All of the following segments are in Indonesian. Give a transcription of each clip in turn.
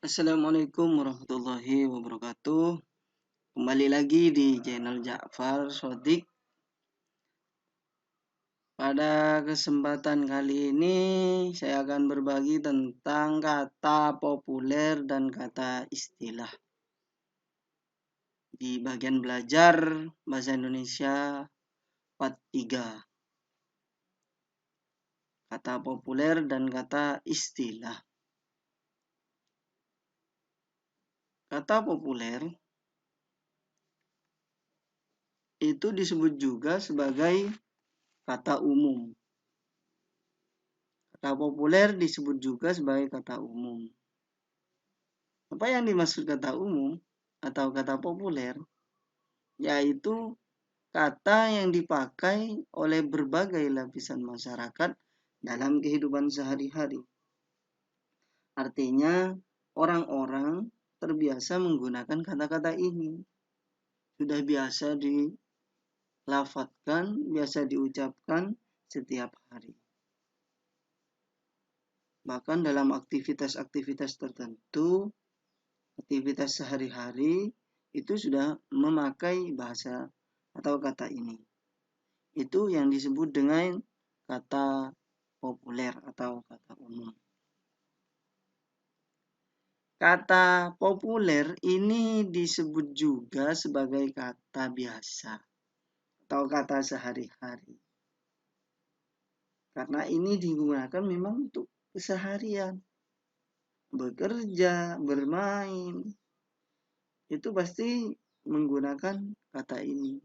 Assalamualaikum warahmatullahi wabarakatuh. Kembali lagi di channel Ja'far Shodiq. Pada kesempatan kali ini saya akan berbagi tentang kata populer dan kata istilah. Di bagian belajar bahasa Indonesia part 3. Kata populer dan kata istilah. Kata populer itu disebut juga sebagai kata umum. Kata populer disebut juga sebagai kata umum. Apa yang dimaksud kata umum atau kata populer? Yaitu kata yang dipakai oleh berbagai lapisan masyarakat dalam kehidupan sehari-hari. Artinya, orang-orang terbiasa menggunakan kata-kata ini. Sudah biasa dilafatkan, biasa diucapkan setiap hari. Bahkan dalam aktivitas-aktivitas tertentu, aktivitas sehari-hari itu sudah memakai bahasa atau kata ini. Itu yang disebut dengan kata populer atau kata umum. Kata populer ini disebut juga sebagai kata biasa atau kata sehari-hari. Karena ini digunakan memang untuk keseharian. Bekerja, bermain, itu pasti menggunakan kata ini.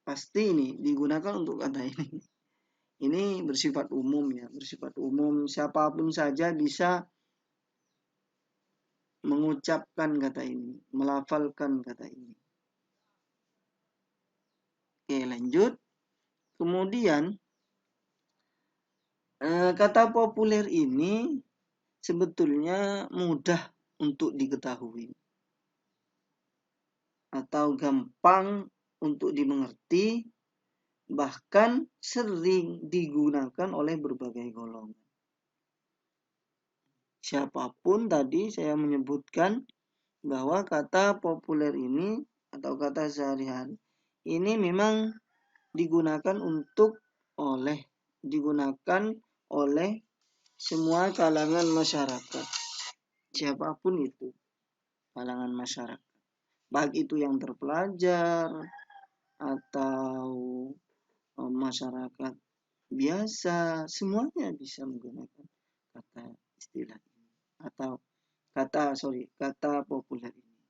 Pasti ini digunakan untuk kata ini. Ini bersifat umum ya, bersifat umum. Siapapun saja bisa mengucapkan kata ini, melafalkan kata ini. Oke, lanjut. Kemudian kata populer ini sebetulnya mudah untuk diketahui atau gampang untuk dimengerti, bahkan sering digunakan oleh berbagai golongan. Siapapun tadi saya menyebutkan bahwa kata populer ini atau kata sehari-hari ini memang digunakan oleh semua kalangan masyarakat. Siapapun itu kalangan masyarakat. Baik itu yang terpelajar atau masyarakat biasa, semuanya bisa menggunakan kata istilah ini atau kata populer ini.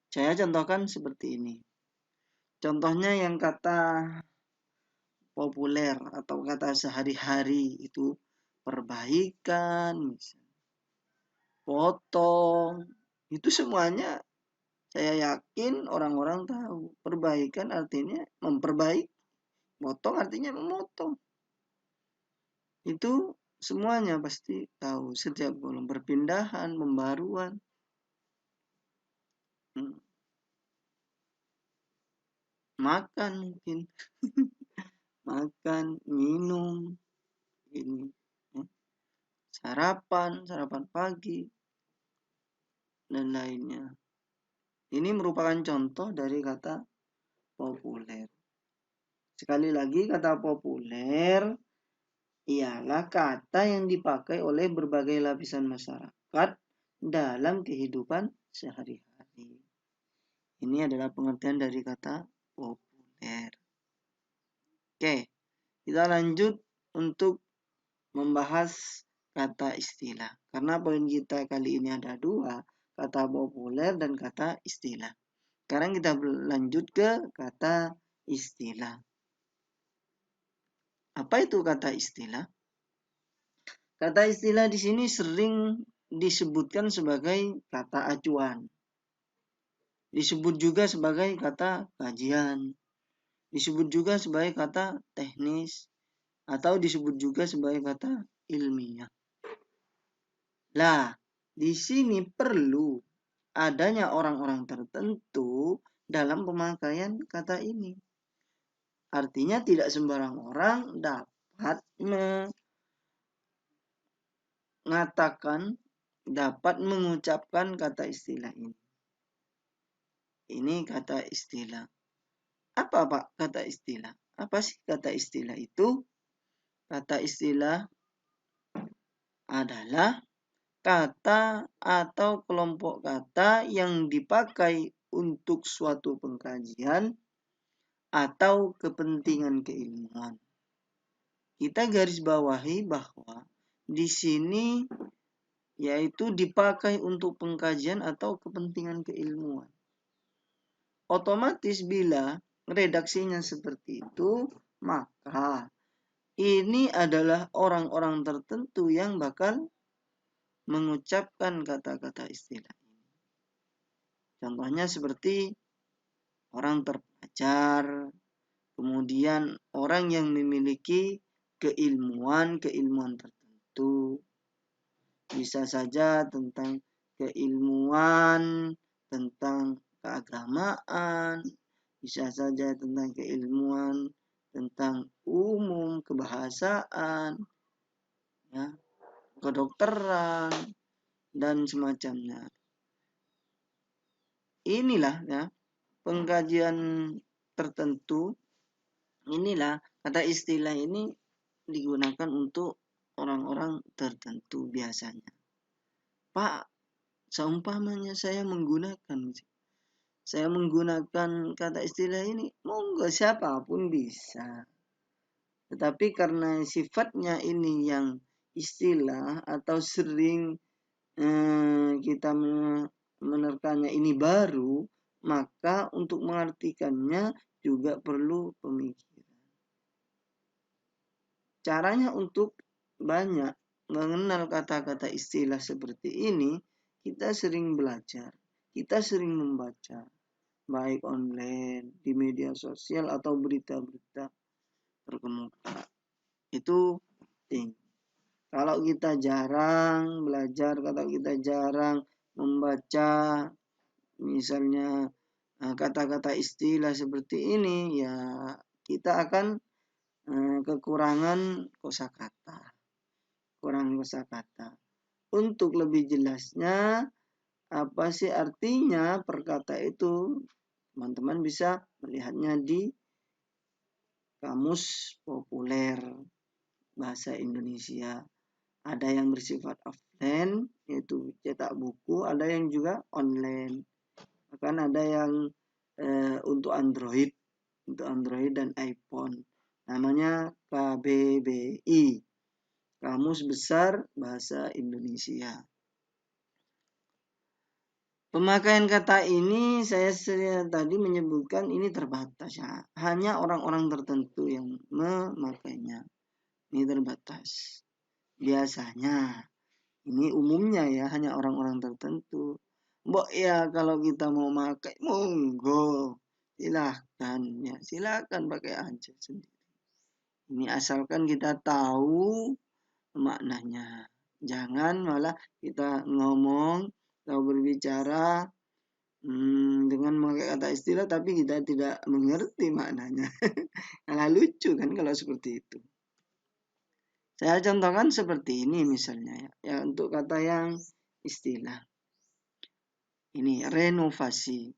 Saya contohkan seperti ini. Contohnya yang kata populer atau kata sehari-hari itu perbaikan, potong, itu semuanya saya yakin orang-orang tahu. Perbaikan artinya memperbaiki, potong artinya memotong. Itu semuanya pasti tahu. Setiap golongan perpindahan, pembaruan. Makan mungkin. Makan, minum, ini. Sarapan pagi, dan lainnya. Ini merupakan contoh dari kata populer. Sekali lagi, kata populer ialah kata yang dipakai oleh berbagai lapisan masyarakat dalam kehidupan sehari-hari. Ini adalah pengertian dari kata populer. Oke, kita lanjut untuk membahas kata istilah. Karena poin kita kali ini ada dua, kata populer dan kata istilah. Sekarang kita lanjut ke kata istilah. Apa itu kata istilah? Kata istilah di sini sering disebutkan sebagai kata acuan. Disebut juga sebagai kata kajian. Disebut juga sebagai kata teknis. Atau disebut juga sebagai kata ilmiah. Lah, di sini perlu adanya orang-orang tertentu dalam pemakaian kata ini. Artinya tidak sembarang orang dapat mengatakan, dapat mengucapkan kata istilah ini. Ini kata istilah. Apa Pak kata istilah? Apa sih kata istilah itu? Kata istilah adalah kata atau kelompok kata yang dipakai untuk suatu pengkajian atau kepentingan keilmuan. Kita garis bawahi bahwa di sini yaitu dipakai untuk pengkajian atau kepentingan keilmuan. Otomatis bila redaksinya seperti itu, maka ini adalah orang-orang tertentu yang bakal mengucapkan kata-kata istilah ini. Contohnya seperti orang terpelajar, kemudian orang yang memiliki keilmuan tertentu. Bisa saja tentang keilmuan, tentang keagamaan, bisa saja tentang keilmuan, tentang umum, kebahasaan, ya, kedokteran, dan semacamnya. Inilah ya pengkajian tertentu. Inilah kata istilah ini digunakan untuk orang-orang tertentu biasanya. Pak, seumpamanya saya menggunakan kata istilah ini, monggo siapapun bisa. Tetapi karena sifatnya ini yang istilah atau sering kita menerkannya ini baru, maka untuk mengartikannya juga perlu pemikiran. Caranya untuk banyak mengenal kata-kata istilah seperti ini, kita sering belajar, kita sering membaca, baik online, di media sosial, atau berita-berita terkemuka. Itu penting. Kalau kita jarang belajar, kalau kita jarang membaca, misalnya kata-kata istilah seperti ini, ya kita akan kekurangan kosakata. Kurang kosakata. Untuk lebih jelasnya, apa sih artinya perkata itu? Teman-teman bisa melihatnya di Kamus Populer Bahasa Indonesia. Ada yang bersifat offline, yaitu cetak buku, ada yang juga online. Bahkan ada yang untuk Android dan iPhone. Namanya KBBI, Kamus Besar Bahasa Indonesia. Pemakaian kata ini saya tadi menyebutkan ini terbatas ya. Hanya orang-orang tertentu yang memakainya. Ini terbatas. Biasanya. Ini umumnya ya, hanya orang-orang tertentu. Mbok ya kalau kita mau pakai, monggo. Silahkan ya, silahkan pakai aja sendiri. Ini asalkan kita tahu maknanya. Jangan malah kita ngomong atau berbicara dengan memakai kata istilah tapi kita tidak mengerti maknanya. Malah lucu kan kalau seperti itu. Saya contohkan seperti ini misalnya ya untuk kata yang istilah. Ini renovasi.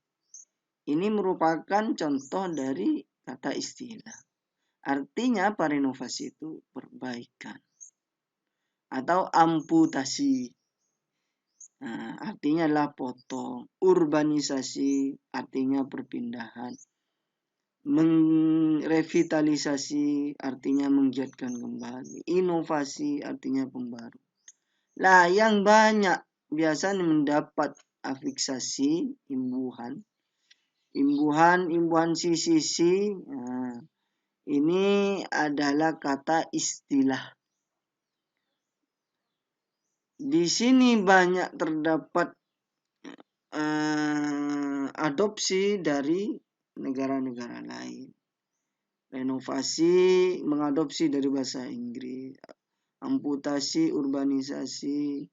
Ini merupakan contoh dari kata istilah. Artinya apa renovasi itu? Perbaikan. Atau amputasi. Nah, artinya adalah potong. Urbanisasi artinya perpindahan. Merevitalisasi artinya menggiatkan kembali. Inovasi artinya pembaru. Lah yang banyak biasanya mendapat afiksasi, imbuhan sisi. Nah, ini adalah kata istilah. Di sini banyak terdapat adopsi dari negara-negara lain. Renovasi mengadopsi dari bahasa Inggris. Amputasi, urbanisasi.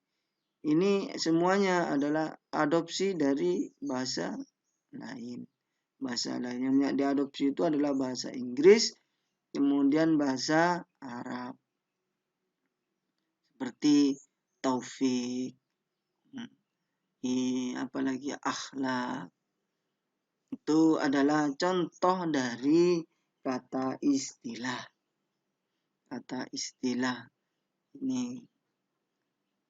Ini semuanya adalah adopsi dari bahasa lain. Bahasa lain yang diadopsi itu adalah bahasa Inggris, kemudian bahasa Arab. Seperti taufik, apalagi akhlak. Itu adalah contoh dari kata istilah. Kata istilah ini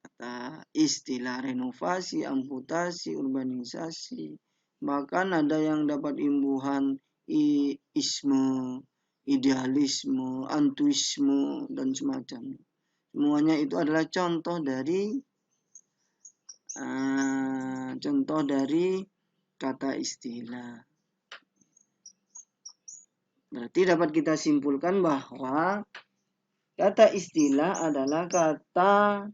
kata istilah renovasi, amputasi, urbanisasi. Bahkan ada yang dapat imbuhan isme, idealisme, antuisme, dan semacamnya. Semuanya itu adalah contoh dari kata istilah. Berarti dapat kita simpulkan bahwa kata istilah adalah kata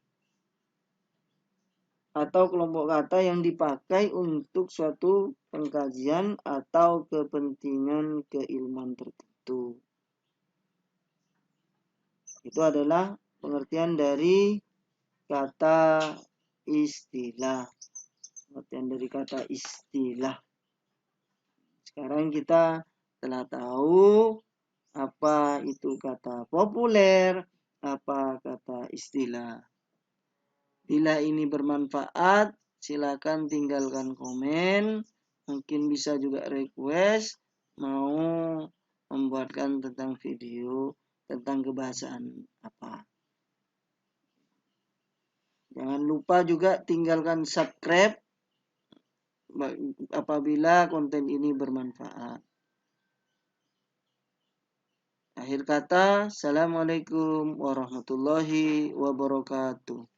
atau kelompok kata yang dipakai untuk suatu pengkajian atau kepentingan keilmuan tertentu. Itu adalah pengertian dari kata istilah. Pengertian dari kata istilah. Sekarang kita telah tahu apa itu kata populer, apa kata istilah. Bila ini bermanfaat, silakan tinggalkan komen. Mungkin bisa juga request mau membuatkan tentang video tentang kebahasaan apa. Jangan lupa juga tinggalkan subscribe apabila konten ini bermanfaat. Akhir kata, Assalamualaikum warahmatullahi wabarakatuh.